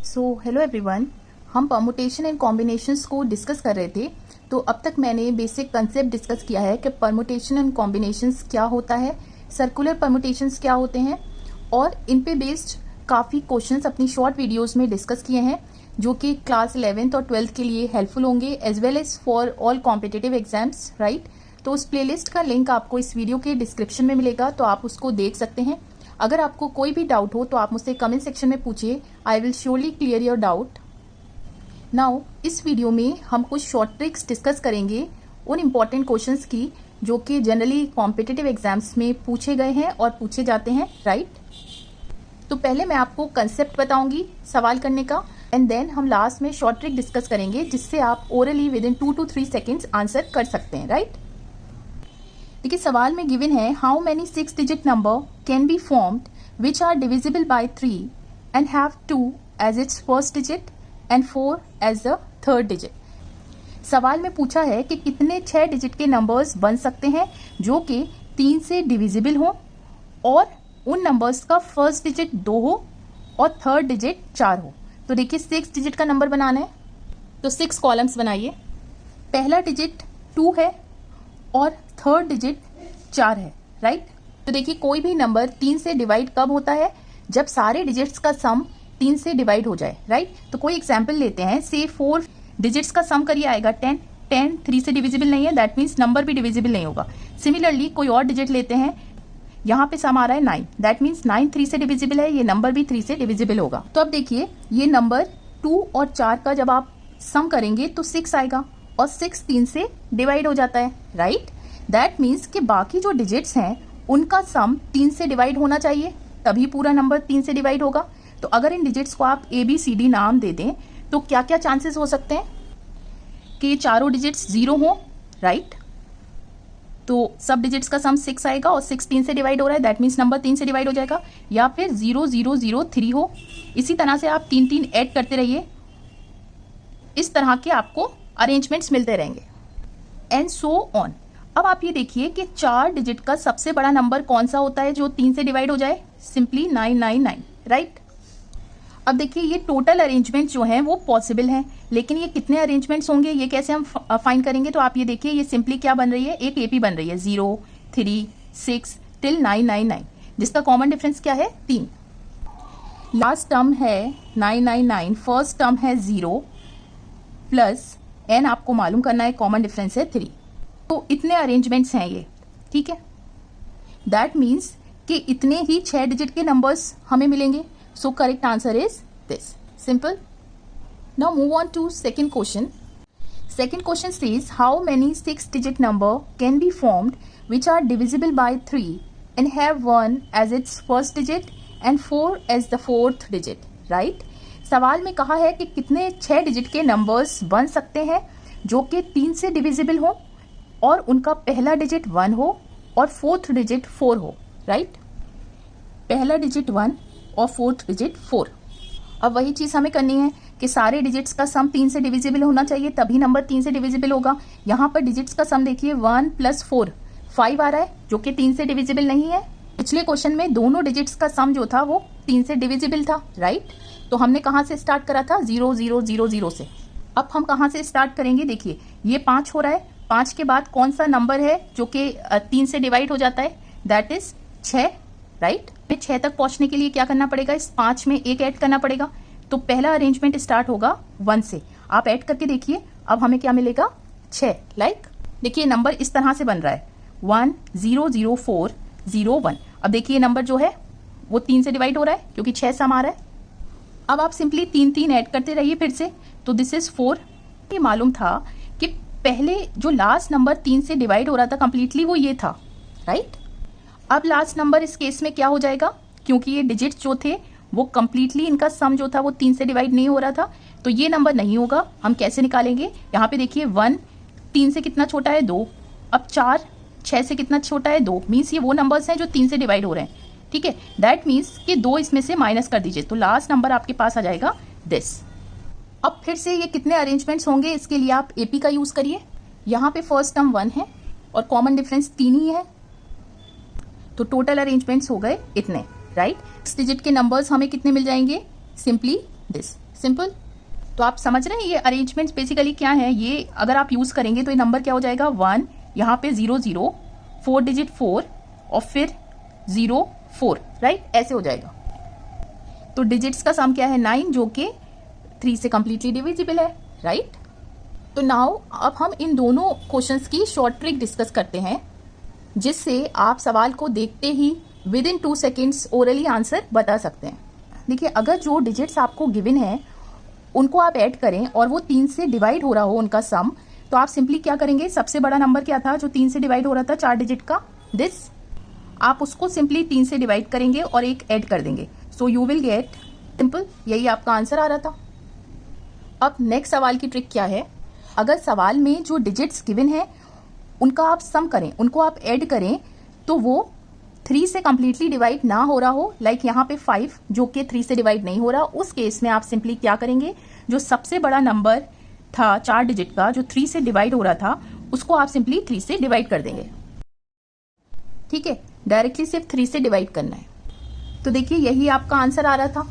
Hello everyone, हम permutation and combinations को discuss कर रहे थे। तो अब तक मैंने बेसिक कंसेप्ट डिस्कस किया है कि परमुटेशन एंड कॉम्बिनेशंस क्या होता है, सर्कुलर परमुटेशंस क्या होते हैं, और इन पे बेस्ड काफ़ी क्वेश्चंस अपनी शॉर्ट वीडियोस में डिस्कस किए हैं जो कि क्लास 11th और 12th के लिए हेल्पफुल होंगे as well as for all competitive exams, right. तो उस प्लेलिस्ट का लिंक आपको इस वीडियो के डिस्क्रिप्शन में मिलेगा, तो आप उसको देख सकते हैं। अगर आपको कोई भी डाउट हो तो आप मुझसे कमेंट सेक्शन में पूछिए, I will surely clear your doubt. Now इस वीडियो में हम कुछ शॉर्ट ट्रिक्स डिस्कस करेंगे उन इम्पॉर्टेंट क्वेश्चंस की जो कि जनरली कॉम्पिटिटिव एग्जाम्स में पूछे गए हैं और पूछे जाते हैं, राइट। तो पहले मैं आपको कंसेप्ट बताऊंगी सवाल करने का, एंड देन हम लास्ट में शॉर्ट ट्रिक डिस्कस करेंगे जिससे आप orally within 2 to 3 seconds answer कर सकते हैं, राइट। देखिए सवाल में गिवन है how many 6 digit number can be formed which are divisible by 3 and have 2 as its first digit and 4 as the third digit. सवाल में पूछा है कि कितने 6 डिजिट के नंबर्स बन सकते हैं जो कि 3 से डिविजिबल हो और उन नंबर्स का फर्स्ट डिजिट 2 हो और थर्ड डिजिट 4 हो। तो देखिए 6 डिजिट का नंबर बनाना है तो 6 कॉलम्स बनाइए। पहला डिजिट 2 है और थर्ड डिजिट 4 है, राइट। तो देखिए कोई भी नंबर 3 से डिवाइड कब होता है, जब सारे डिजिट्स का सम 3 से डिवाइड हो जाए, राइट। तो कोई एग्जांपल लेते हैं, से 4 डिजिट्स का सम करिए आएगा 10। 10 3 से डिविजिबल नहीं है, दैट मीन्स नंबर भी डिविजिबल नहीं होगा। सिमिलरली कोई और डिजिट लेते हैं, यहाँ पे सम आ रहा है 9, दैट मीन्स 9 3 से डिविजिबल है, ये नंबर भी 3 से डिविजिबल होगा। तो अब देखिए ये नंबर 2 और 4 का जब आप सम करेंगे तो 6 आएगा और 6 3 से डिवाइड हो जाता है, राइट। दैट मीन्स कि बाकी जो डिजिट्स हैं उनका सम 3 से डिवाइड होना चाहिए, तभी पूरा नंबर 3 से डिवाइड होगा। तो अगर इन डिजिट्स को आप ABCD नाम दे दें तो क्या क्या चांसेस हो सकते हैं कि ये चारों डिजिट्स 0 हो, राइट। तो सब डिजिट्स का सम 6 आएगा और 6 3 से डिवाइड हो रहा है, दैट मीन्स नंबर 3 से डिवाइड हो जाएगा। या फिर 0 0 0 3 हो। इसी तरह से आप 3 3 ऐड करते रहिए, इस तरह के आपको अरेंजमेंट्स मिलते रहेंगे एंड सो ऑन। अब आप ये देखिए कि 4 डिजिट का सबसे बड़ा नंबर कौन सा होता है जो 3 से डिवाइड हो जाए, सिंपली 999, राइट। अब देखिए ये टोटल अरेंजमेंट जो है वो पॉसिबल है, लेकिन ये कितने अरेंजमेंट्स होंगे ये कैसे हम फाइंड करेंगे। तो आप ये देखिए ये सिंपली क्या बन रही है, एक AP बन रही है 0 3 6 till 999, जिसका कॉमन डिफरेंस क्या है 3। लास्ट टर्म है 999, फर्स्ट टर्म है 0 प्लस n आपको मालूम करना है, कॉमन डिफरेंस है 3। तो इतने अरेंजमेंट्स हैं ये, ठीक है। दैट मीन्स कि इतने ही 6 डिजिट के नंबर्स हमें मिलेंगे। So correct answer is this, simple. Now move on to second question. Second question says how many 6 digit number can be formed which are divisible by 3 and have 1 as its first digit and 4 as the fourth digit, right. सवाल में कहा है कि कितने 6 digit के numbers बन सकते हैं जो कि 3 से डिविजिबल हो और उनका पहला डिजिट 1 हो और फोर्थ डिजिट 4 हो, राइट। पहला डिजिट 1 और फोर्थ डिजिट 4। अब वही चीज हमें करनी है कि सारे डिजिट्स का सम 3 से डिविजिबल होना चाहिए, तभी नंबर 3 से डिविजिबल होगा। यहाँ पर डिजिट्स का सम देखिए 1 + 4 5 आ रहा है जो कि 3 से डिविजिबल नहीं है। पिछले क्वेश्चन में दोनों डिजिट्स का सम जो था वो 3 से डिविजिबल था, राइट। तो हमने कहाँ से स्टार्ट करा था, 0 0 0 0 से। अब हम कहाँ से स्टार्ट करेंगे, देखिए ये 5 हो रहा है, 5 के बाद कौन सा नंबर है जो कि 3 से डिवाइड हो जाता है, दैट इज 6, राइट। 6 तक पहुंचने के लिए क्या करना पड़ेगा, इस 5 में 1 ऐड करना पड़ेगा। तो पहला अरेंजमेंट स्टार्ट होगा 1 से, आप ऐड करके देखिए अब हमें क्या मिलेगा 6, लाइक देखिए नंबर इस तरह से बन रहा है 1 0 0 4 0 1। अब देखिए नंबर जो है वो 3 से डिवाइड हो रहा है क्योंकि 6 सम आ रहा है। अब आप सिंपली 3 3 ऐड करते रहिए फिर से, तो दिस इज 4। ये मालूम था कि पहले जो लास्ट नंबर 3 से डिवाइड हो रहा था कंप्लीटली वो ये था, राइट। अब लास्ट नंबर इस केस में क्या हो जाएगा, क्योंकि ये डिजिट्स जो थे वो कंप्लीटली इनका सम जो था वो 3 से डिवाइड नहीं हो रहा था, तो ये नंबर नहीं होगा। हम कैसे निकालेंगे, यहाँ पे देखिए 1 3 से कितना छोटा है 2, अब 4 6 से कितना छोटा है 2, मीन्स ये वो नंबर्स हैं जो 3 से डिवाइड हो रहे हैं, ठीक है। दैट मीन्स कि 2 इसमें से माइनस कर दीजिए, तो लास्ट नंबर आपके पास आ जाएगा दिस। अब फिर से ये कितने अरेंजमेंट्स होंगे, इसके लिए आप AP का यूज करिए। यहाँ पे फर्स्ट टर्म 1 है और कॉमन डिफरेंस 3 ही है, तो टोटल अरेंजमेंट्स हो गए इतने, राइट। 6 डिजिट के नंबर्स हमें कितने मिल जाएंगे, सिंपली दिस। सिंपल। तो आप समझ रहे हैं ये अरेंजमेंट्स बेसिकली क्या है। ये अगर आप यूज करेंगे तो ये नंबर क्या हो जाएगा 1, यहाँ पे 0 0, 4 डिजिट 4 और फिर 0 4, राइट, ऐसे हो जाएगा। तो डिजिट्स का सम क्या है 9, जो कि 3 से कंप्लीटली डिविजिबल है, राइट। तो नाउ अब हम इन दोनों क्वेश्चंस की शॉर्ट ट्रिक डिस्कस करते हैं, जिससे आप सवाल को देखते ही within 2 seconds orally answer बता सकते हैं। देखिए, अगर जो डिजिट्स आपको गिवन है उनको आप ऐड करें और वो 3 से डिवाइड हो रहा हो उनका सम, तो आप सिंपली क्या करेंगे, सबसे बड़ा नंबर क्या था जो 3 से डिवाइड हो रहा था 4 डिजिट का, दिस, आप उसको सिंपली 3 से डिवाइड करेंगे और एक ऐड कर देंगे, so you will get, simple, यही आपका आंसर आ रहा था। अब नेक्स्ट सवाल की ट्रिक क्या है, अगर सवाल में जो डिजिट्स गिवन है उनका आप सम करें, उनको आप ऐड करें, तो वो 3 से कंप्लीटली डिवाइड ना हो रहा हो, लाइक यहाँ पे 5 जो कि 3 से डिवाइड नहीं हो रहा, उस केस में आप सिंपली क्या करेंगे, जो सबसे बड़ा नंबर था 4 डिजिट का जो 3 से डिवाइड हो रहा था, उसको आप सिंपली 3 से डिवाइड कर देंगे। ठीक है, डायरेक्टली सिर्फ 3 से डिवाइड करना है। तो देखिए, यही आपका आंसर आ रहा था।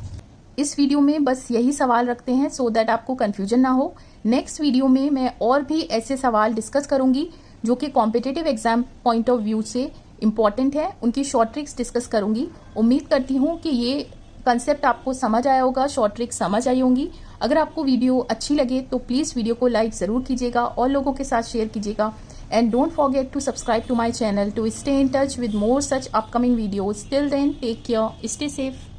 इस वीडियो में बस यही सवाल रखते हैं सो दैट आपको कंफ्यूजन ना हो। नेक्स्ट वीडियो में मैं और भी ऐसे सवाल डिस्कस करूंगी जो कि competitive exam point of view से इम्पॉर्टेंट है, उनकी शॉर्ट ट्रिक्स डिस्कस करूंगी। उम्मीद करती हूँ कि ये कंसेप्ट आपको समझ आया होगा, शॉर्ट ट्रिक्स समझ आई होंगी। अगर आपको वीडियो अच्छी लगे तो प्लीज़ वीडियो को लाइक ज़रूर कीजिएगा और लोगों के साथ शेयर कीजिएगा। And don't forget to subscribe to my channel to stay in touch with more such upcoming videos. Till then, take care, stay safe.